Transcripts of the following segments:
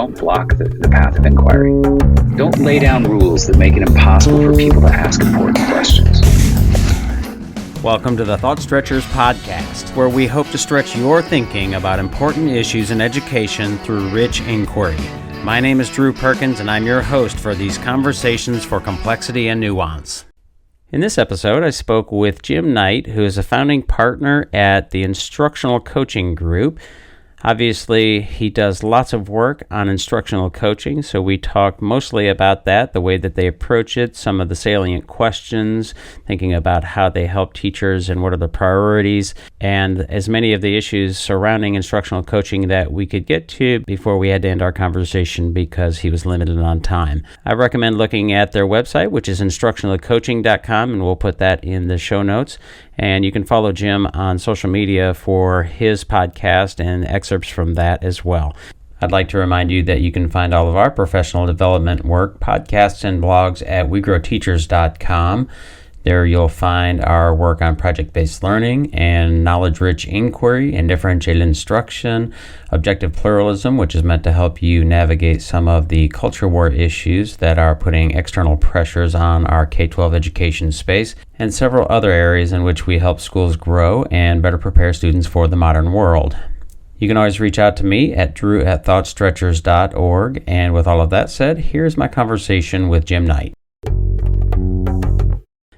don't block the path of inquiry. Don't lay down rules that make it impossible for people to ask important questions. Welcome to the Thought Stretchers podcast, where we hope to stretch your thinking about important issues in education through rich inquiry. My name is Drew Perkins, and I'm your host for these conversations for complexity and nuance. In this episode, I spoke with Jim Knight, who is a founding partner at the Instructional Coaching Group. Obviously, he does lots of work on instructional coaching, so we talked mostly about that, the way that they approach it, some of the salient questions, thinking about how they help teachers and what are the priorities, and as many of the issues surrounding instructional coaching that we could get to before we had to end our conversation because he was limited on time. I recommend looking at their website, which is instructionalcoaching.com, and we'll put that in the show notes. And you can follow Jim on social media for his podcast and excerpts from that as well. I'd like to remind you that you can find all of our professional development work, podcasts, and blogs at wegrowteachers.com. There you'll find our work on project-based learning and knowledge-rich inquiry and differentiated instruction, objective pluralism, which is meant to help you navigate some of the culture war issues that are putting external pressures on our K-12 education space, and several other areas in which we help schools grow and better prepare students for the modern world. You can always reach out to me at drew@thoughtstretchers.org. And with all of that said, here's my conversation with Jim Knight.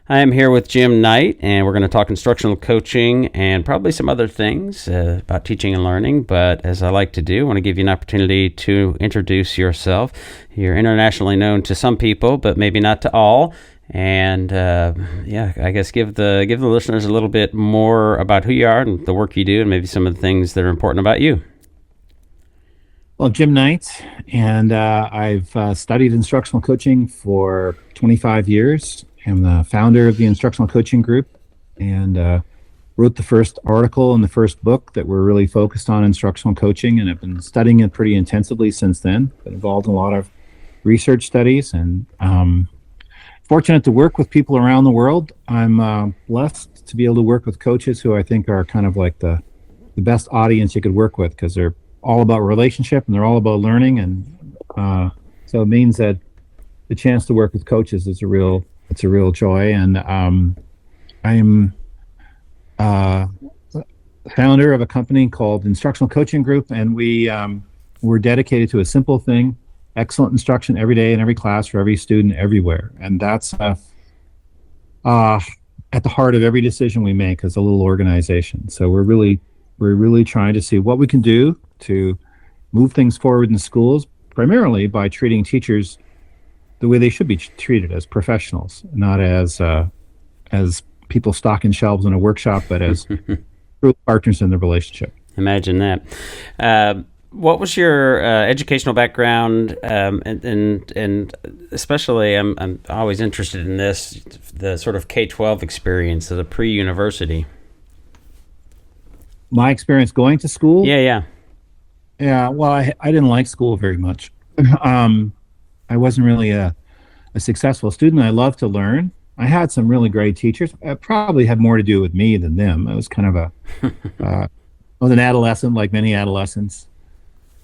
I am here with Jim Knight, and we're going to talk instructional coaching and probably some other things about teaching and learning. But as I like to do, I want to give you an opportunity to introduce yourself. You're internationally known to some people, but maybe not to all. And I guess give the listeners a little bit more about who you are and the work you do, and maybe some of the things that are important about you. Well, Jim Knight, and I've studied instructional coaching for 25 years. I'm the founder of the Instructional Coaching Group and wrote the first article and the first book that were really focused on instructional coaching, and I've been studying it pretty intensively since then. Been involved in a lot of research studies and fortunate to work with people around the world. I'm blessed to be able to work with coaches who I think are kind of like the best audience you could work with, because they're all about relationship and they're all about learning, and so it means that the chance to work with coaches is a real joy. And I am founder of a company called Instructional Coaching Group, and we're dedicated to a simple thing: excellent instruction every day in every class for every student everywhere. And that's at the heart of every decision we make as a little organization. So we're really trying to see what we can do to move things forward in schools, primarily by treating teachers the way they should be treated, as professionals, not as people stocking shelves in a workshop, but as true partners in the relationship. Imagine that. What was your educational background, and especially I'm always interested in this, the sort of K-12 experience of the pre-university. My experience going to school? Yeah. Well, I didn't like school very much. I wasn't really a successful student. I loved to learn. I had some really great teachers. It probably had more to do with me than them. I was kind of I was an adolescent, like many adolescents.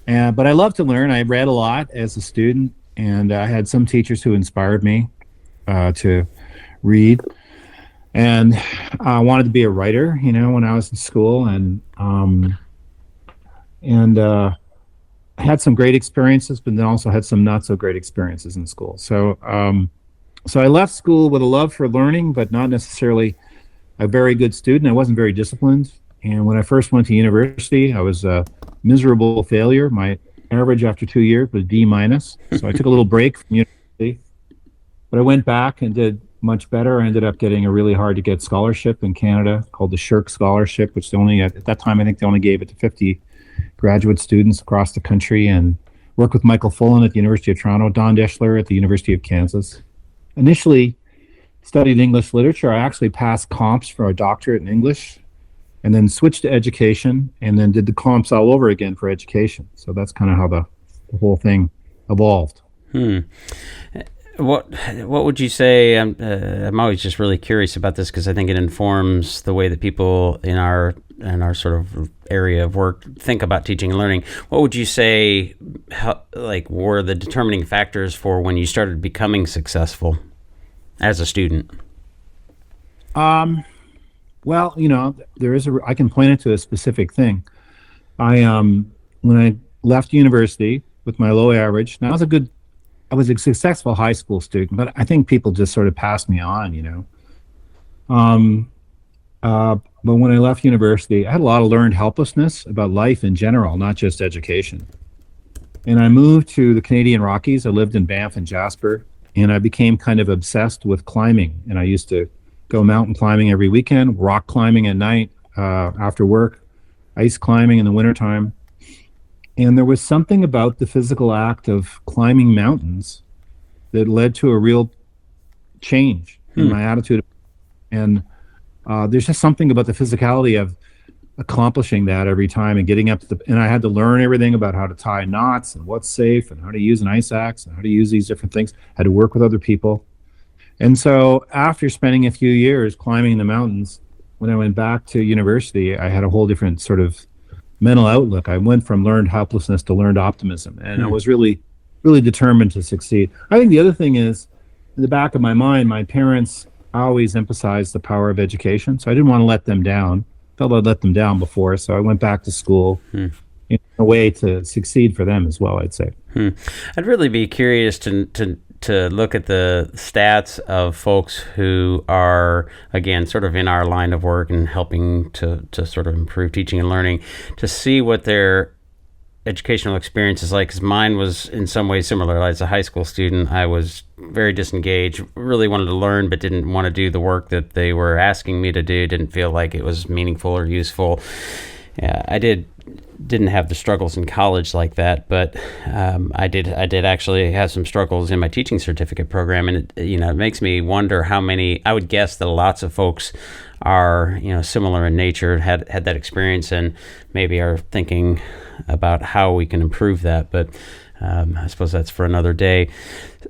But I loved to learn. I read a lot as a student, and I had some teachers who inspired me to read. And I wanted to be a writer, when I was in school, and I had some great experiences, but then also had some not so great experiences in school. So I left school with a love for learning, but not necessarily a very good student. I wasn't very disciplined. And when I first went to university, I was a miserable failure. My average after 2 years was D-. So I took a little break from university, but I went back and did much better. I ended up getting a really hard to get scholarship in Canada called the Shirk Scholarship, which at that time, I think they only gave it to 50 graduate students across the country, and worked with Michael Fullen at the University of Toronto, Don Deschler at the University of Kansas. Initially studied English literature. I actually passed comps for a doctorate in English, and then switched to education, and then did the comps all over again for education. So that's kind of how the whole thing evolved. What would you say? I'm always just really curious about this, because I think it informs the way that people in our sort of area of work think about teaching and learning. What would you say were the determining factors for when you started becoming successful as a student? Well, I can point it to a specific thing. When I left university with my low average, and I was a successful high school student, but I think people just sort of passed me on. But when I left university, I had a lot of learned helplessness about life in general, not just education. And I moved to the Canadian Rockies. I lived in Banff and Jasper, and I became kind of obsessed with climbing. And I used to go mountain climbing every weekend, rock climbing at night after work, ice climbing in the wintertime. And there was something about the physical act of climbing mountains that led to a real change in my attitude. And there's just something about the physicality of accomplishing that every time and getting up and I had to learn everything about how to tie knots and what's safe and how to use an ice axe and how to use these different things. I had to work with other people. And so after spending a few years climbing the mountains, when I went back to university, I had a whole different sort of mental outlook. I went from learned helplessness to learned optimism. And I was really, really determined to succeed. I think the other thing is, in the back of my mind, my parents always emphasized the power of education. So I didn't want to let them down. Felt I'd let them down before. So I went back to school in a way to succeed for them as well, I'd say. I'd really be curious to look at the stats of folks who are, again, sort of in our line of work and helping to sort of improve teaching and learning, to see what their educational experience is like, because mine was in some ways similar. As a high school student, I was very disengaged, really wanted to learn, but didn't want to do the work that they were asking me to do, didn't feel like it was meaningful or useful. I didn't have the struggles in college like that, but I did actually have some struggles in my teaching certificate program, and it makes me wonder how many. I would guess that lots of folks are similar in nature, had that experience, and maybe are thinking about how we can improve that. But I suppose that's for another day.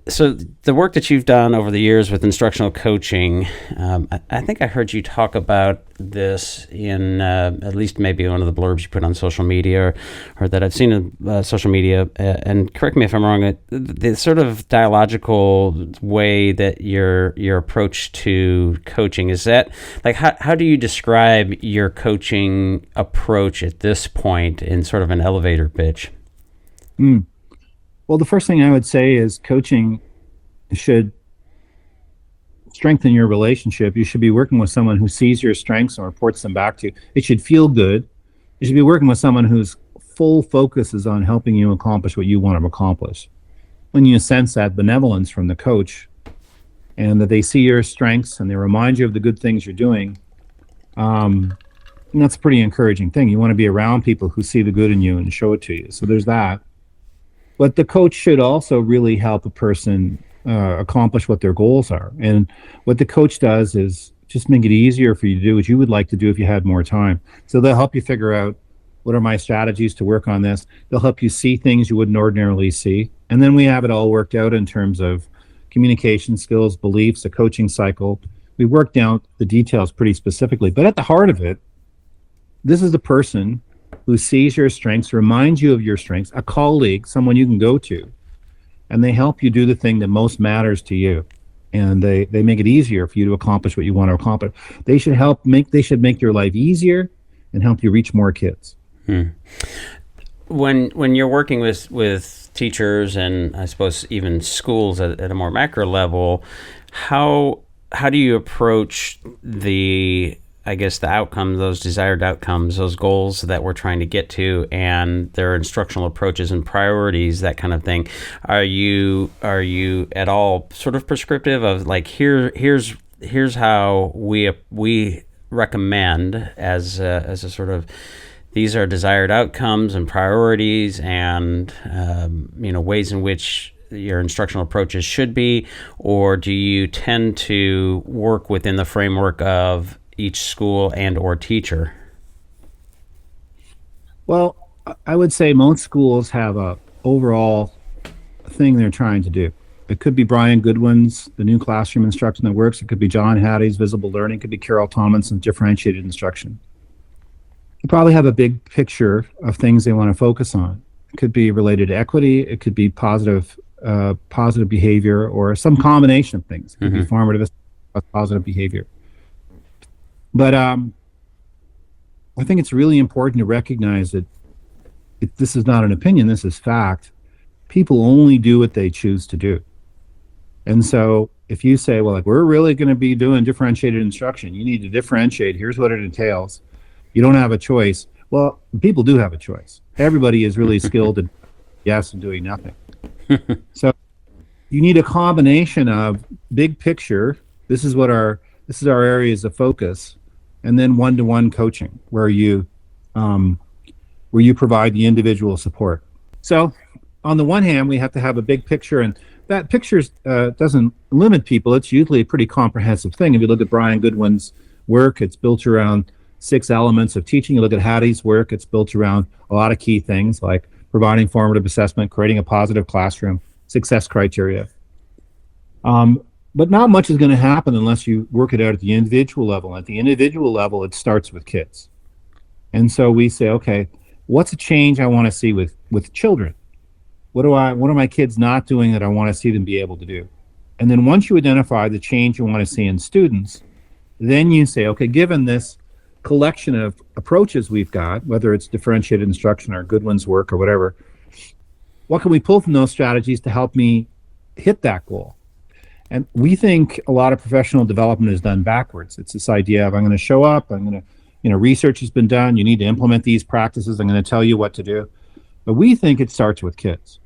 So the work that you've done over the years with instructional coaching, I think I heard you talk about this in at least maybe one of the blurbs you put on social media, or that I've seen in social media. And correct me if I'm wrong. The sort of dialogical way that your approach to coaching is that, like, how do you describe your coaching approach at this point in sort of an elevator pitch? Well, the first thing I would say is coaching should strengthen your relationship. You should be working with someone who sees your strengths and reports them back to you. It should feel good. You should be working with someone whose full focus is on helping you accomplish what you want to accomplish. When you sense that benevolence from the coach and that they see your strengths and they remind you of the good things you're doing, that's a pretty encouraging thing. You want to be around people who see the good in you and show it to you. So there's that. But the coach should also really help a person accomplish what their goals are. And what the coach does is just make it easier for you to do what you would like to do if you had more time. So they'll help you figure out, what are my strategies to work on this? They'll help you see things you wouldn't ordinarily see. And then we have it all worked out in terms of communication skills, beliefs, a coaching cycle. We worked out the details pretty specifically. But at the heart of it, this is the person who sees your strengths, reminds you of your strengths, a colleague, someone you can go to, and they help you do the thing that most matters to you. And they make it easier for you to accomplish what you want to accomplish. They should make your life easier and help you reach more kids. When you're working with teachers and I suppose even schools at a more macro level, how do you approach the outcomes, those desired outcomes, those goals that we're trying to get to, and their instructional approaches and priorities, that kind of thing? Are you at all sort of prescriptive of, like, here's how we recommend as a sort of, these are desired outcomes and priorities and ways in which your instructional approaches should be? Or do you tend to work within the framework of each school and or teacher? Well, I would say most schools have a overall thing they're trying to do. It could be Brian Goodwin's The New Classroom Instruction That Works. It could be John Hattie's Visible Learning. It could be Carol Tomlinson's Differentiated Instruction. You probably have a big picture of things they want to focus on. it could be related to equity, it could be positive behavior, or some combination of things. It could be formative positive behavior. But I think it's really important to recognize that this is not an opinion, this is fact. People only do what they choose to do. And so if you say, well, like, we're really going to be doing differentiated instruction, you need to differentiate, here's what it entails, you don't have a choice. Well, people do have a choice. Everybody is really skilled at yes and doing nothing. So you need a combination of big picture, this is our areas of focus, and then one-to-one coaching where you provide the individual support. So on the one hand, we have to have a big picture, and that picture doesn't limit people. It's usually a pretty comprehensive thing. If you look at Brian Goodwin's work, it's built around 6 elements of teaching. You look at Hattie's work, it's built around a lot of key things like providing formative assessment, creating a positive classroom, success criteria. But not much is going to happen unless you work it out at the individual level. At the individual level, it starts with kids. And so we say, okay, what's a change I want to see with children? What are my kids not doing that I want to see them be able to do? And then once you identify the change you want to see in students, then you say, okay, given this collection of approaches we've got, whether it's differentiated instruction or Goodwin's work or whatever, what can we pull from those strategies to help me hit that goal? And we think a lot of professional development is done backwards. It's this idea of I'm going to show up, research has been done, you need to implement these practices, I'm going to tell you what to do. But we think it starts with kids.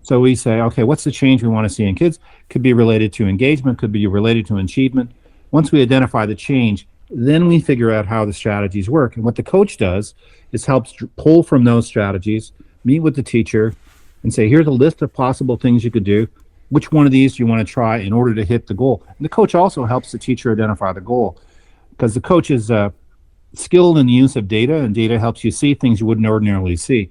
So we say, okay, what's the change we want to see in kids? Could be related to engagement, could be related to achievement. Once we identify the change, then we figure out how the strategies work. And what the coach does is helps pull from those strategies, meet with the teacher, and say, here's a list of possible things you could do. Which one of these do you want to try in order to hit the goal? And the coach also helps the teacher identify the goal, because the coach is skilled in the use of data, and data helps you see things you wouldn't ordinarily see.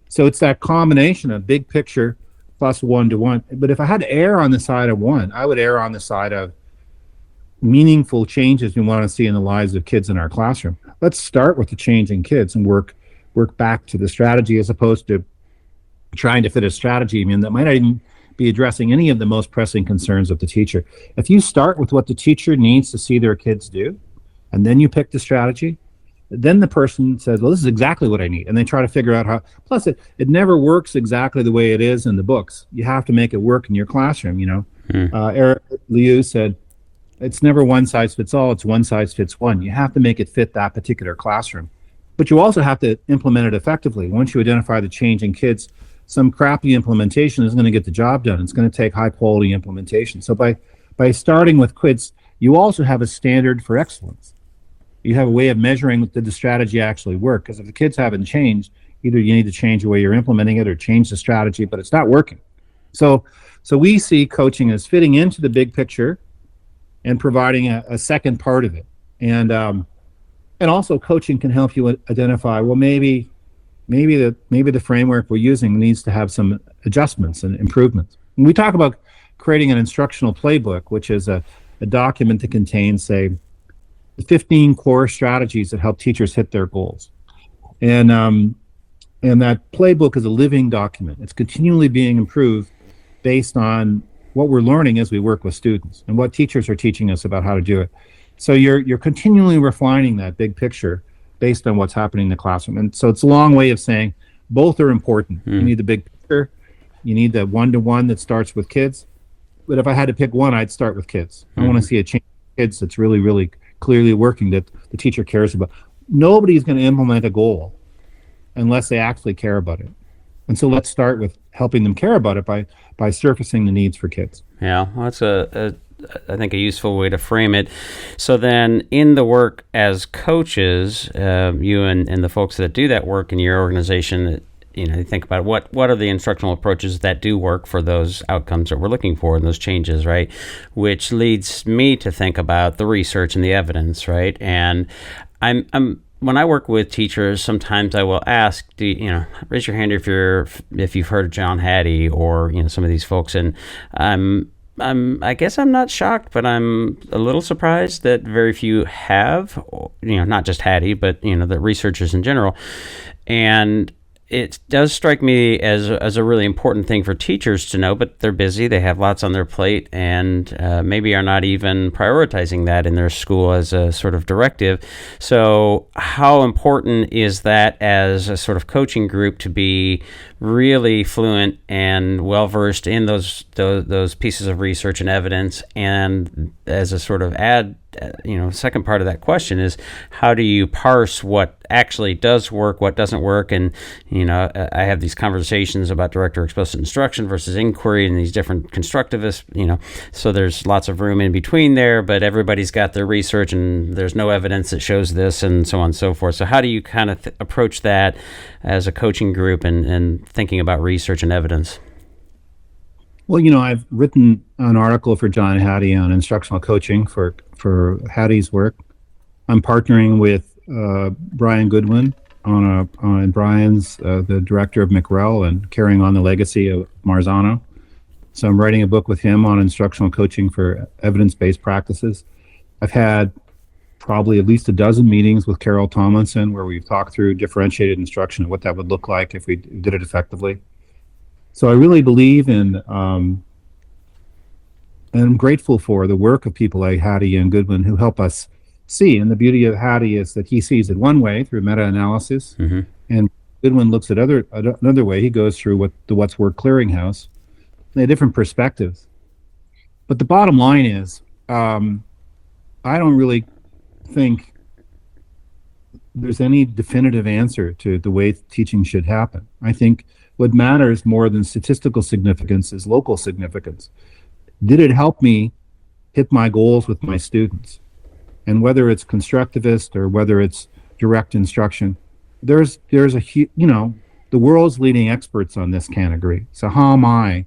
So it's that combination of big picture plus one-to-one. But if I had to err on the side of one, I would err on the side of meaningful changes we want to see in the lives of kids in our classroom. Let's start with the change in kids and work back to the strategy, as opposed to trying to fit a strategy that might not even be addressing any of the most pressing concerns of the teacher. If you start with what the teacher needs to see their kids do, and then you pick the strategy, then the person says, well, this is exactly what I need. And they try to figure out how, plus it never works exactly the way it is in the books. You have to make it work in your classroom, Eric Liu said, it's never one size fits all, it's one size fits one. You have to make it fit that particular classroom. But you also have to implement it effectively. Once you identify the change in kids, some crappy implementation isn't going to get the job done. It's going to take high quality implementation. So by starting with kids, you also have a standard for excellence. You have a way of measuring did the strategy actually work? Because if the kids haven't changed, either you need to change the way you're implementing it or change the strategy, but it's not working. So we see coaching as fitting into the big picture and providing a second part of it. And also coaching can help you identify, well, maybe the framework we're using needs to have some adjustments and improvements. And we talk about creating an instructional playbook, which is a document that contains, say, 15 core strategies that help teachers hit their goals. And that playbook is a living document. It's continually being improved based on what we're learning as we work with students and what teachers are teaching us about how to do it. So you're continually refining that big picture based on what's happening in the classroom. And so it's a long way of saying both are important. You need the big picture, you need the one-to-one that starts with kids. But if I had to pick one, I'd start with kids. I want to see a change in kids that's really, really clearly working, that the teacher cares about. Nobody's going to implement a goal unless they actually care about it. And so let's start with helping them care about it by surfacing the needs for kids. Yeah, well, that's I think a useful way to frame it. So then in the work as coaches, you and the folks that do that work in your organization, you think about what are the instructional approaches that do work for those outcomes that we're looking for and those changes, right? Which leads me to think about the research and the evidence, right? And I'm when I work with teachers, sometimes I will ask, raise your hand if you've heard of John Hattie or some of these folks, and I guess I'm not shocked, but I'm a little surprised that very few have, not just Hattie, but the researchers in general. And it does strike me as a really important thing for teachers to know, but they're busy, they have lots on their plate, and maybe are not even prioritizing that in their school as a sort of directive. So how important is that as a sort of coaching group to be really fluent and well-versed in those pieces of research and evidence? And as a sort of second part of that question is, how do you parse what actually does work, what doesn't work? And, I have these conversations about direct or explicit instruction versus inquiry and these different constructivists, so there's lots of room in between there, but everybody's got their research and there's no evidence that shows this and so on and so forth. So how do you kind of approach that as a coaching group and thinking about research and evidence? Well, I've written an article for John Hattie on instructional coaching for Hattie's work. I'm partnering with Brian Goodwin on Brian's the director of McREL and carrying on the legacy of Marzano. So I'm writing a book with him on instructional coaching for evidence-based practices. I've had probably at least a dozen meetings with Carol Tomlinson where we've talked through differentiated instruction and what that would look like if we did it effectively. So I really believe in, and I'm grateful for the work of people like Hattie and Goodwin who help us see. And the beauty of Hattie is that he sees it one way through meta-analysis, and Goodwin looks at another way. He goes through the What's Work Clearinghouse. They have different perspectives. But the bottom line is, I don't really think there's any definitive answer to the way teaching should happen. I think what matters more than statistical significance is local significance. Did it help me hit my goals with my students? And whether it's constructivist or whether it's direct instruction, there's the world's leading experts on this can't agree. So how am I,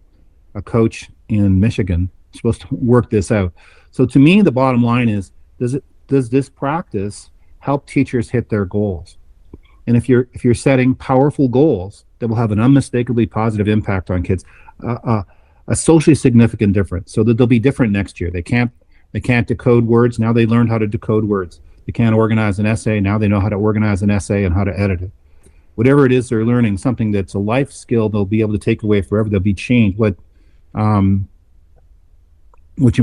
a coach in Michigan, supposed to work this out? So to me, the bottom line is, does this practice help teachers hit their goals? And if you're setting powerful goals that will have an unmistakably positive impact on kids, a socially significant difference, so that they'll be different next year. They can't decode words. Now they learned how to decode words. They can't organize an essay. Now they know how to organize an essay and how to edit it. Whatever it is they're learning, something that's a life skill they'll be able to take away forever. They'll be changed. What you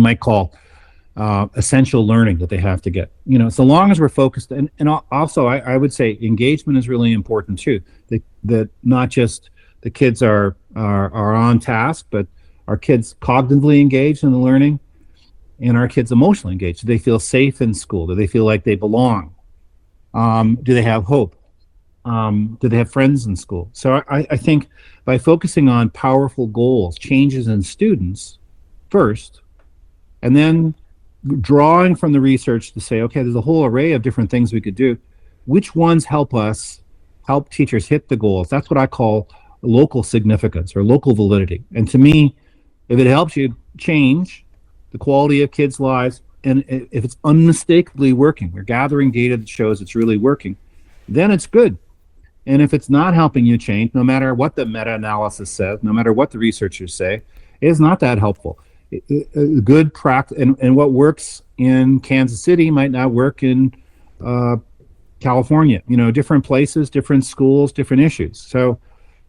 might call essential learning that they have to get. So long as we're focused, and also I would say engagement is really important too. That not just the kids are on task, but our kids cognitively engaged in the learning, and our kids emotionally engaged. Do they feel safe in school? Do they feel like they belong? Do they have hope? Do they have friends in school? So I think by focusing on powerful goals, changes in students first, and then drawing from the research to say, okay, there's a whole array of different things we could do. Which ones help teachers hit the goals? That's what I call local significance or local validity. And to me, if it helps you change the quality of kids' lives, and if it's unmistakably working, we're gathering data that shows it's really working, then it's good. And if it's not helping you change, no matter what the meta-analysis says, no matter what the researchers say, it's not that helpful. Good practice, and what works in Kansas City might not work in California. Different places, different schools, different issues.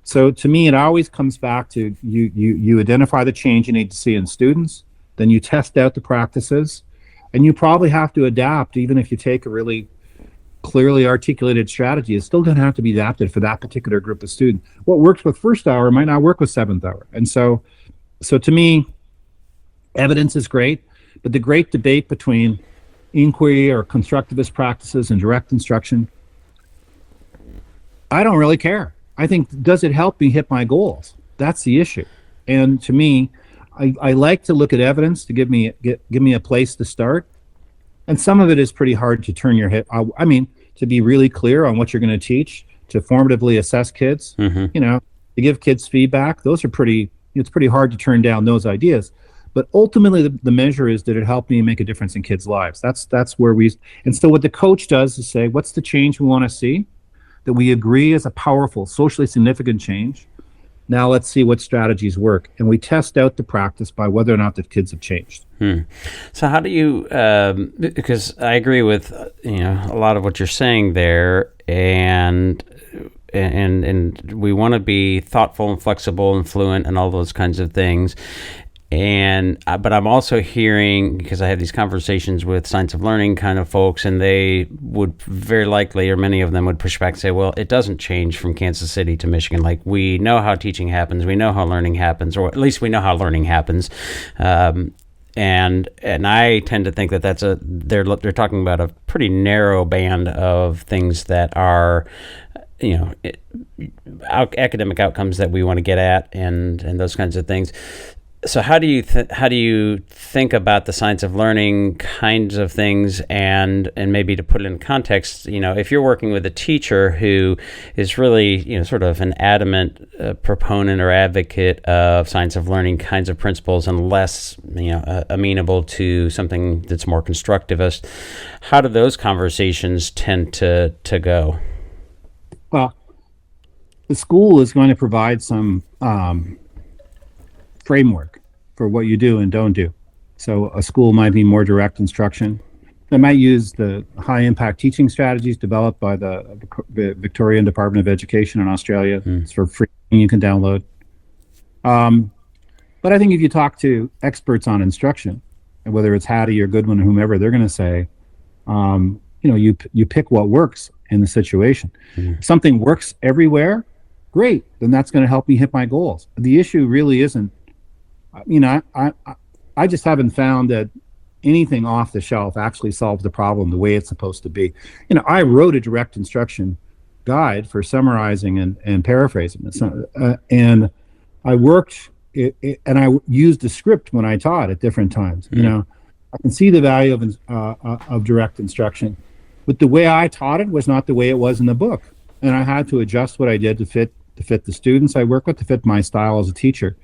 So to me, it always comes back to you identify the change you need to see in students, then you test out the practices, and you probably have to adapt. Even if you take a really clearly articulated strategy, it's still going to have to be adapted for that particular group of students. What works with first hour might not work with seventh hour. And so to me, evidence is great, but the great debate between inquiry or constructivist practices and direct instruction, I don't really care. I think, does it help me hit my goals? That's the issue. And to me, I like to look at evidence to give me a place to start. And some of it is pretty hard to turn your head. I mean, to be really clear on what you're going to teach, to formatively assess kids, to give kids feedback. It's pretty hard to turn down those ideas. But ultimately, the measure is, did it help me make a difference in kids' lives? That's where and so what the coach does is say, what's the change we want to see that we agree is a powerful, socially significant change? Now let's see what strategies work. And we test out the practice by whether or not the kids have changed. So how do you, because I agree with, a lot of what you're saying there, and and we want to be thoughtful and flexible and fluent and all those kinds of things. But I'm also hearing, because I have these conversations with science of learning kind of folks, and they would very likely, or many of them would push back and say, well, it doesn't change from Kansas City to Michigan. Like, we know how teaching happens, we know how learning happens, or at least we know how learning happens. And I tend to think that they're talking about a pretty narrow band of things that are, academic outcomes that we want to get at, and those kinds of things. So how do you think about the science of learning kinds of things, and maybe to put it in context, if you're working with a teacher who is really, sort of an adamant proponent or advocate of science of learning kinds of principles and less, amenable to something that's more constructivist, how do those conversations tend to go? Well, the school is going to provide some framework for what you do and don't do. So a school might be more direct instruction. They might use the high impact teaching strategies developed by the Victorian Department of Education in Australia. It's for free, you can download. But I think if you talk to experts on instruction, and whether it's Hattie or Goodwin or whomever, they're going to say, you pick what works in the situation. If something works everywhere, great, then that's going to help me hit my goals. The issue really isn't, I just haven't found that anything off the shelf actually solves the problem the way it's supposed to be. I wrote a direct instruction guide for summarizing and paraphrasing. And I worked and I used a script when I taught at different times. I can see the value of direct instruction, but the way I taught it was not the way it was in the book. And I had to adjust what I did to fit the students I work with, to fit my style as a teacher.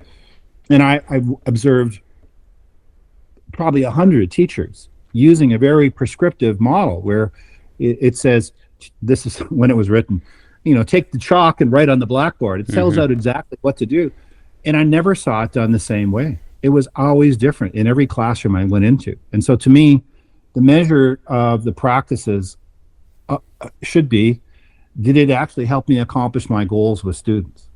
And I've observed probably 100 teachers using a very prescriptive model where it says, this is when it was written, take the chalk and write on the blackboard. It tells out exactly what to do. And I never saw it done the same way. It was always different in every classroom I went into. And so to me, the measure of the practices should be, did it actually help me accomplish my goals with students?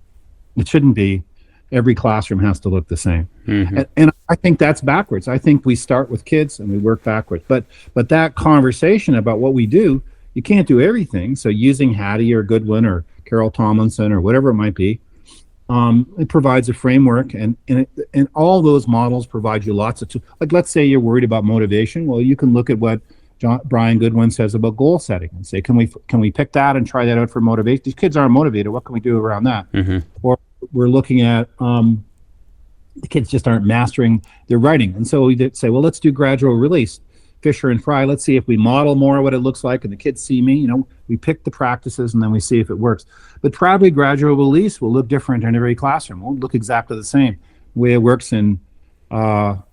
It shouldn't be every classroom has to look the same. And I think that's backwards. I think we start with kids and we work backwards. But that conversation about what we do, you can't do everything. So using Hattie or Goodwin or Carol Tomlinson or whatever it might be, it provides a framework, and all those models provide you lots of tools. Like, let's say you're worried about motivation. Well, you can look at what Brian Goodwin says about goal setting and say, can we pick that and try that out for motivation? These kids aren't motivated. What can we do around that? Or we're looking at the kids just aren't mastering their writing. And so we say, well, let's do gradual release. Fisher and Fry, let's see if we model more what it looks like and the kids see me. We pick the practices and then we see if it works. But probably gradual release will look different in every classroom. It won't look exactly the same. The way it works in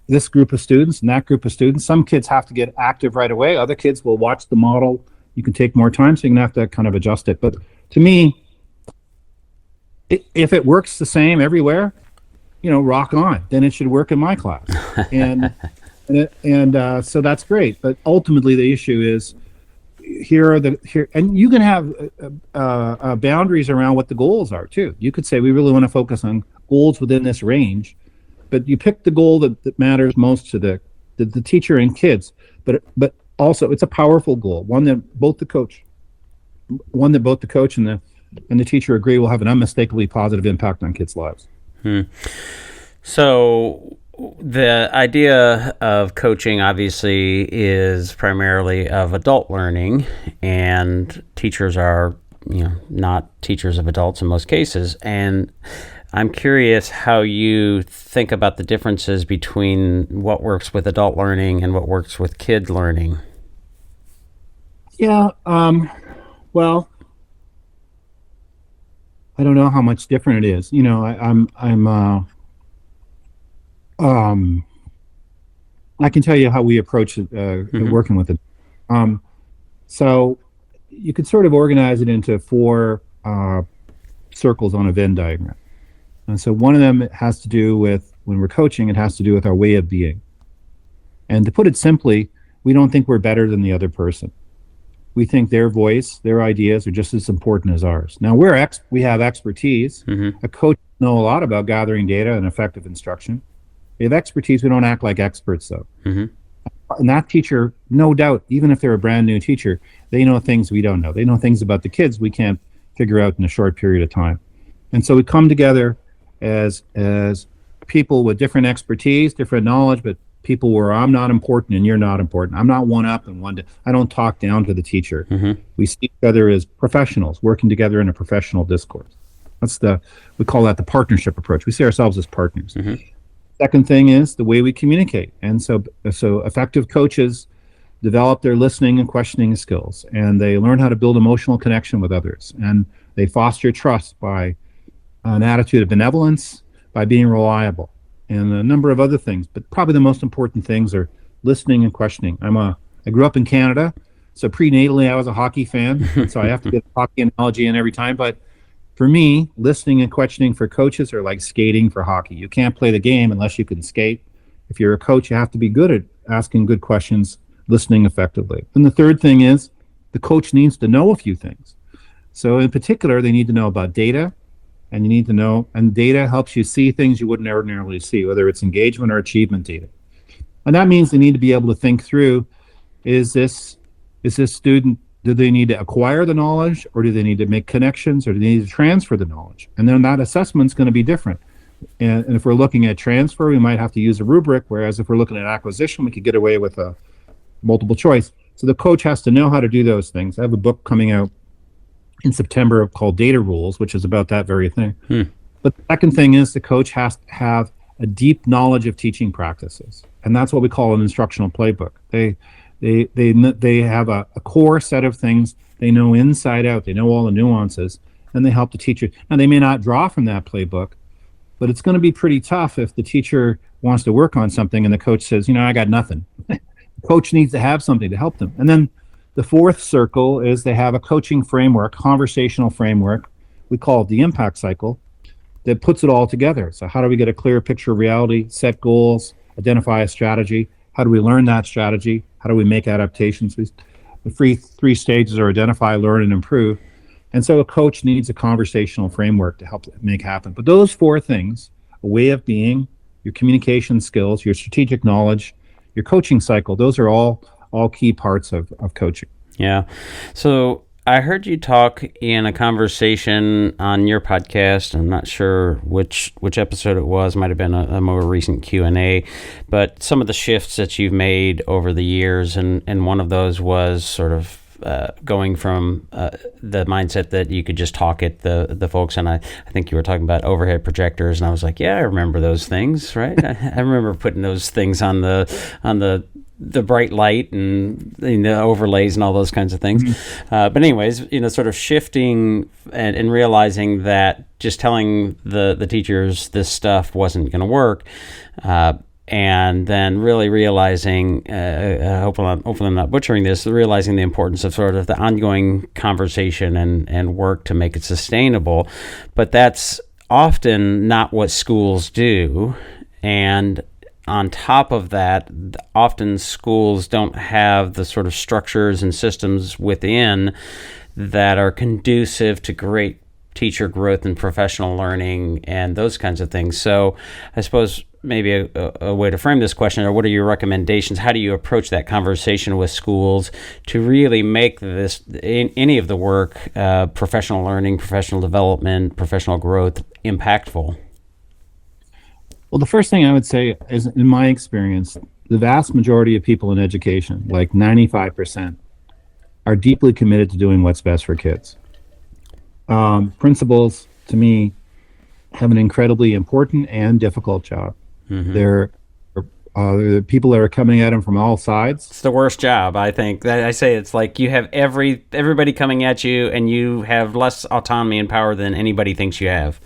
this group of students and that group of students. Some kids have to get active right away. Other kids will watch the model. You can take more time, so you're going to have to kind of adjust it. But to me, if it works the same everywhere, rock on. Then it should work in my class. And so that's great. But ultimately, the issue is here, and you can have boundaries around what the goals are too. You could say we really want to focus on goals within this range, but you pick the goal that matters most to the teacher and kids. But also, it's a powerful goal, one that both the coach and the teacher agree will have an unmistakably positive impact on kids' lives. So the idea of coaching obviously is primarily of adult learning, and teachers are, not teachers of adults in most cases. And I'm curious how you think about the differences between what works with adult learning and what works with kid learning. Yeah, well, I don't know how much different it is. I can tell you how we approach it, working with it. So you could sort of organize it into 4 circles on a Venn diagram. And so one of them has to do with, when we're coaching, it has to do with our way of being. And to put it simply, we don't think we're better than the other person. we think their voice, their ideas are just as important as ours. Now we have expertise. A coach know a lot about gathering data and effective instruction. We have expertise. We don't act like experts though. And that teacher, no doubt, even if they're a brand new teacher, they know things we don't know. They know things about the kids we can't figure out in a short period of time. And so we come together as people with different expertise, different knowledge, but people where I'm not important and you're not important. I'm not one up and one down. I don't talk down to the teacher. We see each other as professionals working together in a professional discourse. We call that the partnership approach. We see ourselves as partners. Second thing is the way we communicate. And so effective coaches develop their listening and questioning skills, and they learn how to build emotional connection with others. And they foster trust by an attitude of benevolence, by being reliable, and a number of other things. But probably the most important things are listening and questioning. I grew up in Canada, so prenatally I was a hockey fan, so I have to get a hockey analogy in every time. But for me, listening and questioning for coaches are like skating for hockey. You can't play the game unless you can skate. If you're a coach, you have to be good at asking good questions, listening effectively. And the third thing is the coach needs to know a few things. So in particular, they need to know about data, and you need to know, and data helps you see things you wouldn't ordinarily see, whether it's engagement or achievement data. And that means they need to be able to think through, is this student, do they need to acquire the knowledge, or do they need to make connections, or do they need to transfer the knowledge? And then that assessment's going to be different. And if we're looking at transfer, we might have to use a rubric, whereas if we're looking at acquisition, we could get away with a multiple choice. So the coach has to know how to do those things. I have a book coming out in September called Data Rules, which is about that very thing. But the second thing is the coach has to have a deep knowledge of teaching practices. And that's what we call an instructional playbook. They have a core set of things they know inside out. They know all the nuances, and they help the teacher. Now, they may not draw from that playbook, but it's going to be pretty tough if the teacher wants to work on something and the coach says, I got nothing. The coach needs to have something to help them. And then the fourth circle is they have a coaching framework, conversational framework. We call it the impact cycle, that puts it all together. So how do we get a clear picture of reality, set goals, identify a strategy? How do we learn that strategy? How do we make adaptations? The three stages are identify, learn, and improve. And so a coach needs a conversational framework to help make happen. But those four things, a way of being, your communication skills, your strategic knowledge, your coaching cycle, those are all key parts of coaching. Yeah. So I heard you talk in a conversation on your podcast. I'm not sure which episode it was. Might have been a more recent Q&A, but some of the shifts that you've made over the years, and one of those was sort of going from the mindset that you could just talk at the folks, and I think you were talking about overhead projectors, and I was like, yeah, I remember those things, right? I remember putting those things on the bright light and the overlays and all those kinds of things. But anyways, sort of shifting and realizing that just telling the teachers this stuff wasn't going to work. And then really realizing, hopefully I'm not butchering this, realizing the importance of sort of the ongoing conversation and work to make it sustainable. But that's often not what schools do. And on top of that, often schools don't have the sort of structures and systems within that are conducive to great teacher growth and professional learning and those kinds of things. So I suppose maybe a way to frame this question, or what are your recommendations? How do you approach that conversation with schools to really make any of the work, professional learning, professional development, professional growth, impactful? Well, the first thing I would say is, in my experience, the vast majority of people in education, like 95%, are deeply committed to doing what's best for kids. Principals, to me, have an incredibly important and difficult job. They're people that are coming at them from all sides. It's the worst job, I think. I say it's like you have everybody coming at you, and you have less autonomy and power than anybody thinks you have.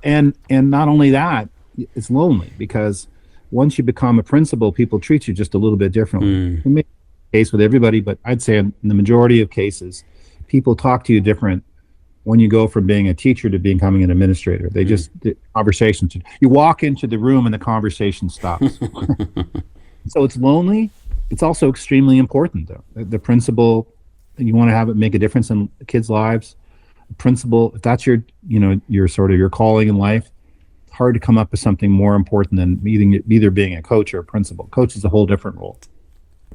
And not only that, it's lonely, because once you become a principal, people treat you just a little bit differently. It may be the case with everybody, but I'd say in the majority of cases, people talk to you different when you go from being a teacher to becoming an administrator. They just, the conversations, you walk into the room and the conversation stops. So it's lonely. It's also extremely important, though. The principal and you want to have it make a difference in kids' lives, principal, if that's your sort of your calling in life, it's hard to come up with something more important than either being a coach or a principal. Coach is a whole different role.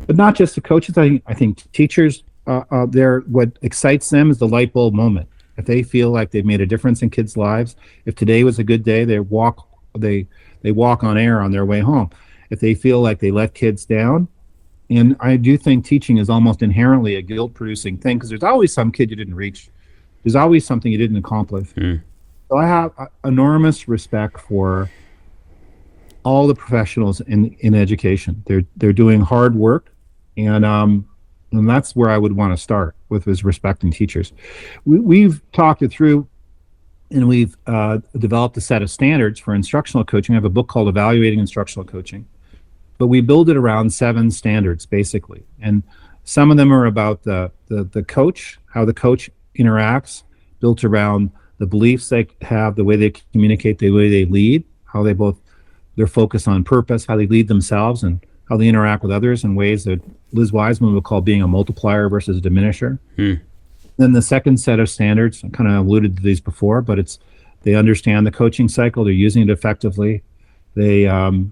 But not just the coaches. I think teachers, what excites them is the light bulb moment. If they feel like they've made a difference in kids' lives, if today was a good day, they walk on air on their way home. If they feel like they let kids down, and I do think teaching is almost inherently a guilt-producing thing, because there's always some kid you didn't reach. There's always something you didn't accomplish. So I have enormous respect for all the professionals in education. They're doing hard work, and that's where I would want to start with, is respecting teachers. We've talked it through, and we've developed a set of standards for instructional coaching. I have a book called Evaluating Instructional Coaching, but we build it around 7 standards basically, and some of them are about the coach, how the coach interacts, built around the beliefs they have, the way they communicate, the way they lead, how their focus on purpose, how they lead themselves, and how they interact with others in ways that Liz Wiseman would call being a multiplier versus a diminisher. Then the second set of standards, I kind of alluded to these before, but they understand the coaching cycle, they're using it effectively, they have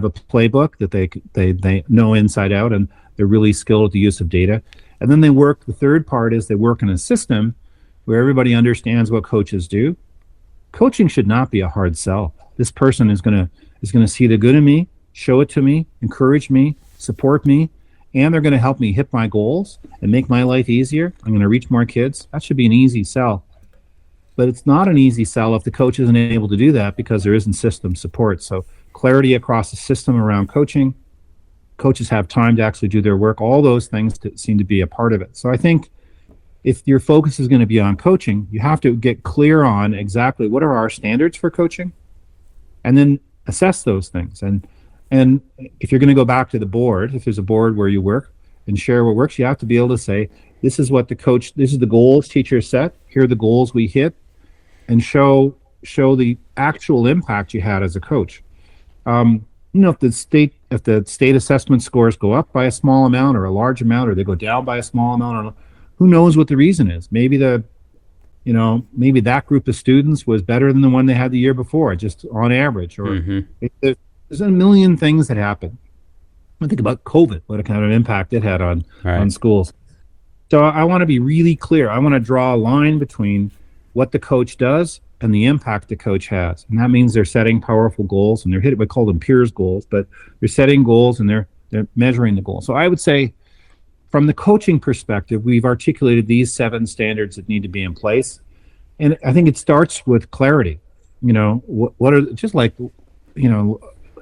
a playbook that they know inside out, and they're really skilled at the use of data. And then the third part is they work in a system where everybody understands what coaches do. Coaching should not be a hard sell. This person is going to see the good in me, show it to me, encourage me, support me, and they're going to help me hit my goals and make my life easier. I'm going to reach more kids. That should be an easy sell. But it's not an easy sell if the coach isn't able to do that, because there isn't system support. So clarity across the system around coaching, coaches have time to actually do their work, all those things seem to be a part of it. So I think if your focus is going to be on coaching, you have to get clear on exactly what are our standards for coaching, and then assess those things. And if you're going to go back to the board, if there's a board where you work and share what works, you have to be able to say, this is the goals teachers set, here are the goals we hit, and show the actual impact you had as a coach. If the state assessment scores go up by a small amount or a large amount, or they go down by a small amount, or who knows what the reason is. Maybe maybe that group of students was better than the one they had the year before, just on average. Or there's a million things that happen. I think about COVID, what a kind of impact it had on schools. So I want to be really clear. I want to draw a line between what the coach does and the impact the coach has. And that means they're setting powerful goals, and we call them peers goals, but they're setting goals and they're measuring the goals. So I would say, from the coaching perspective, we've articulated these 7 standards that need to be in place. And I think it starts with clarity. What are, just like,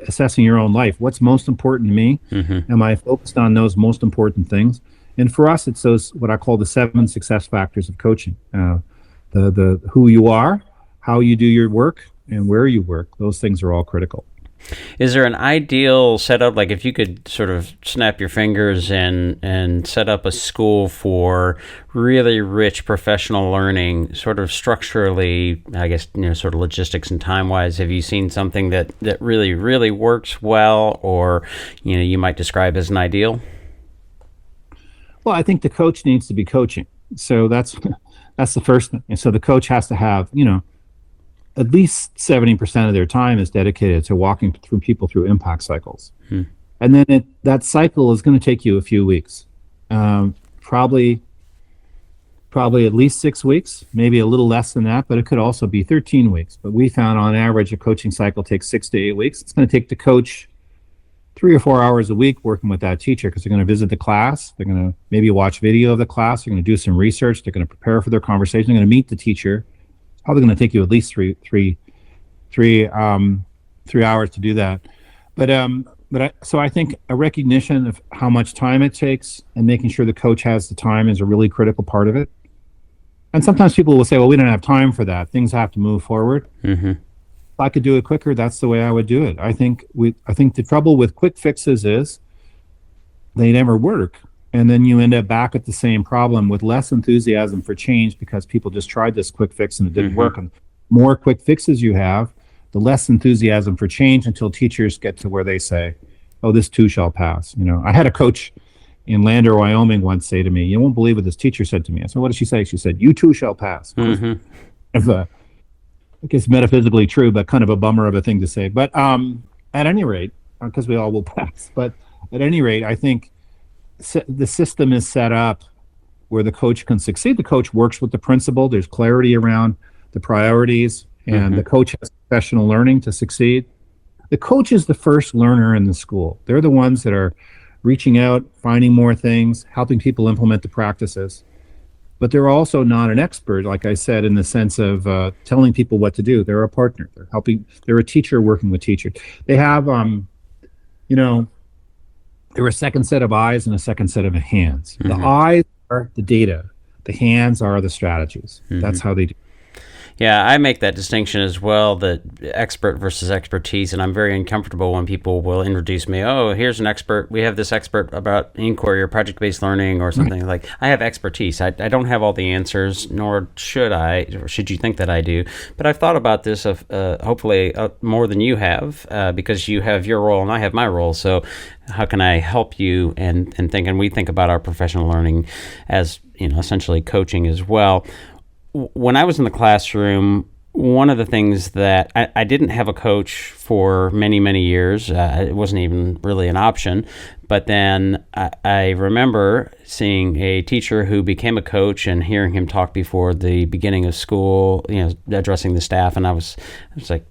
assessing your own life. What's most important to me? Am I focused on those most important things? And for us, it's those, what I call the 7 success factors of coaching. The who you are, how you do your work, and where you work. Those things are all critical. Is there an ideal setup, like if you could sort of snap your fingers and set up a school for really rich professional learning, sort of structurally, I guess, sort of logistics and time-wise, have you seen something that really, really works well, or, you might describe as an ideal? Well, I think the coach needs to be coaching. So that's the first thing. And so the coach has to have, at least 70% of their time is dedicated to walking people through impact cycles. And then that cycle is going to take you a few weeks, probably at least 6 weeks, maybe a little less than that, but it could also be 13 weeks. But we found on average a coaching cycle takes 6 to 8 weeks. It's going to take the coach 3 or 4 hours a week working with that teacher, because they're going to visit the class, they're going to maybe watch video of the class, they're going to do some research, they're going to prepare for their conversation, they're going to meet the teacher. Probably going to take you at least three hours to do that. So I think a recognition of how much time it takes and making sure the coach has the time is a really critical part of it. And sometimes people will say, well, we don't have time for that. Things have to move forward. If I could do it quicker, that's the way I would do it. I think the trouble with quick fixes is they never work. And then you end up back at the same problem with less enthusiasm for change, because people just tried this quick fix and it didn't work. And more quick fixes you have, the less enthusiasm for change, until teachers get to where they say, oh, this too shall pass. I had a coach in Lander, Wyoming, once say to me, "You won't believe what this teacher said to me." I said, "What did she say?" She said, "You too shall pass." If, I guess metaphysically true, but kind of a bummer of a thing to say. But at any rate, because we all will pass. But at any rate, I think the system is set up where the coach can succeed. The coach works with the principal. There's clarity around the priorities, and the coach has professional learning to succeed. The coach is the first learner in the school. They're the ones that are reaching out, finding more things, helping people implement the practices. But they're also not an expert, like I said, in the sense of telling people what to do. They're a partner. They're helping. They're a teacher working with teachers. They have, they're a second set of eyes and a second set of hands. The eyes are the data. The hands are the strategies. That's how they do. Yeah, I make that distinction as well, that expert versus expertise, and I'm very uncomfortable when people will introduce me, oh, here's an expert, we have this expert about inquiry or project-based learning or something. Like, I have expertise. I don't have all the answers, nor should I, or should you think that I do. But I've thought about this hopefully more than you have, because you have your role and I have my role. So how can I help you and we think about our professional learning as, essentially coaching as well. When I was in the classroom, one of the things that I didn't have a coach for many, many years. It wasn't even really an option. But then I remember seeing a teacher who became a coach and hearing him talk before the beginning of school, addressing the staff. And I was like,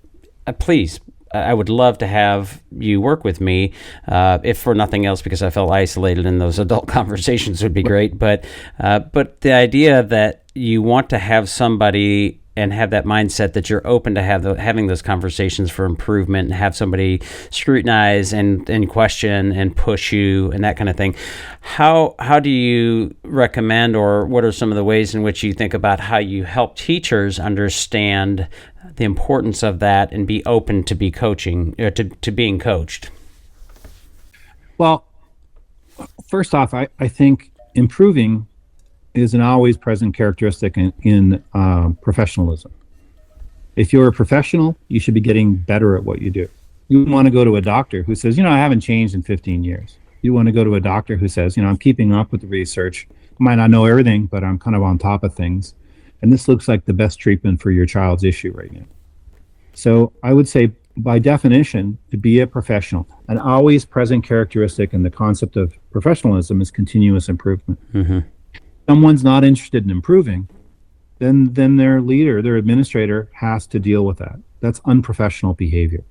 please, I would love to have you work with me, if for nothing else, because I felt isolated and those adult conversations would be great. But the idea that you want to have somebody and have that mindset that you're open to having those conversations for improvement and have somebody scrutinize and question and push you and that kind of thing. How do you recommend, or what are some of the ways in which you think about how you help teachers understand the importance of that and be open to be coaching, to being coached? Well, first off, I think improving is an always present characteristic in professionalism. If you're a professional, you should be getting better at what you do. You want to go to a doctor who says, I haven't changed in 15 years. You want to go to a doctor who says, I'm keeping up with the research. I might not know everything, but I'm kind of on top of things. And this looks like the best treatment for your child's issue right now. So I would say, by definition, to be a professional, an always present characteristic in the concept of professionalism is continuous improvement. Someone's not interested in improving, then their leader, their administrator, has to deal with that. That's unprofessional behavior.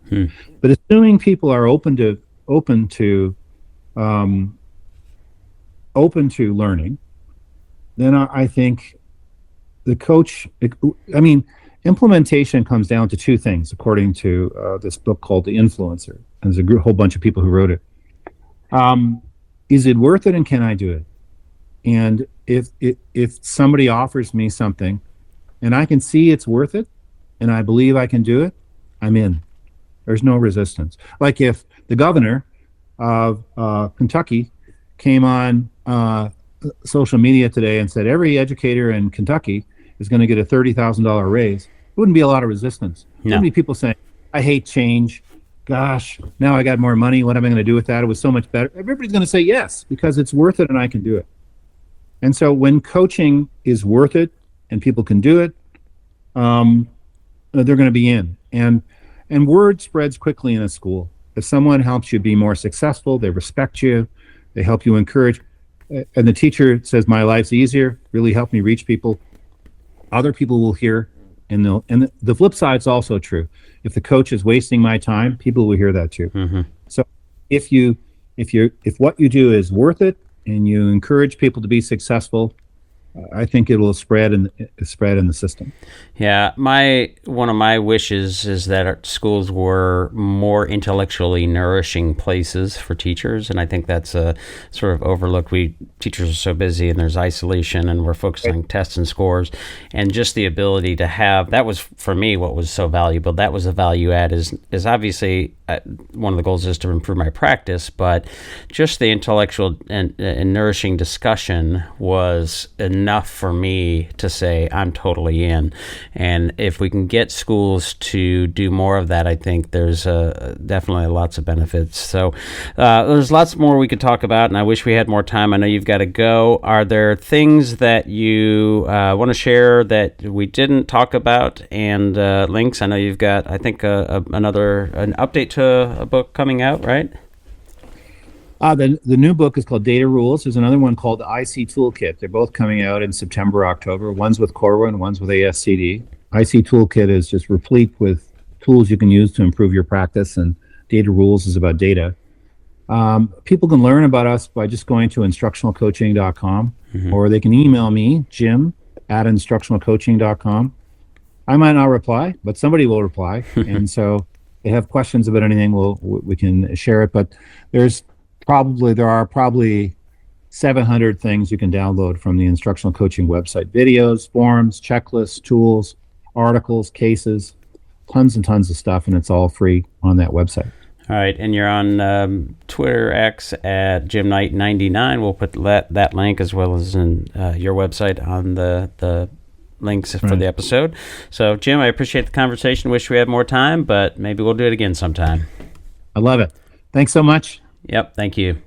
But assuming people are open to learning, then I think the coach. Implementation comes down to two things, according to this book called The Influencer. And there's a whole bunch of people who wrote it. Is it worth it, and can I do it? And if somebody offers me something and I can see it's worth it and I believe I can do it, I'm in. There's no resistance. Like if the governor of Kentucky came on social media today and said every educator in Kentucky is going to get a $30,000 raise, there wouldn't be a lot of resistance. There wouldn't be people saying, I hate change. Gosh, now I got more money. What am I going to do with that? It was so much better. Everybody's going to say yes, because it's worth it and I can do it. And so when coaching is worth it and people can do it, they're going to be in. And word spreads quickly in a school. If someone helps you be more successful, they respect you, they help you encourage, and the teacher says, my life's easier, really helped me reach people, other people will hear, and the flip side's also true. If the coach is wasting my time, people will hear that too. So if what you do is worth it, and you encourage people to be successful, I think it will spread in the system. Yeah, one of my wishes is that our schools were more intellectually nourishing places for teachers, and I think that's a sort of overlooked. Teachers are so busy, and there's isolation, and we're focused on tests and scores, and just the ability to have that was for me what was so valuable. That was a value add. Is obviously one of the goals is to improve my practice, but just the intellectual and nourishing discussion was enough for me to say I'm totally in. And if we can get schools to do more of that, I think there's definitely lots of benefits. So there's lots more we could talk about, and I wish we had more time. I know you've got to go. Are there things that you want to share that we didn't talk about, and links? I know you've got, I think, an update to a book coming out, right? The new book is called Data Rules. There's another one called the IC Toolkit. They're both coming out in September, October. One's with Corwin, one's with ASCD. IC Toolkit is just replete with tools you can use to improve your practice, and Data Rules is about data. People can learn about us by just going to instructionalcoaching.com, or they can email me, jim@instructionalcoaching.com. I might not reply, but somebody will reply. And so if they have questions about anything, we can share it. But there are probably 700 things you can download from the Instructional Coaching website: videos, forms, checklists, tools, articles, cases, tons and tons of stuff, and it's all free on that website. All right, and you're on Twitter X at JimKnight99. We'll put that link as well as in your website on the links for the episode. So, Jim, I appreciate the conversation. Wish we had more time, but maybe we'll do it again sometime. I love it. Thanks so much. Yep, thank you.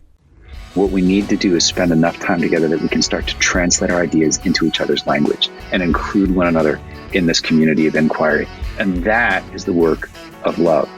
What we need to do is spend enough time together that we can start to translate our ideas into each other's language and include one another in this community of inquiry. And that is the work of love.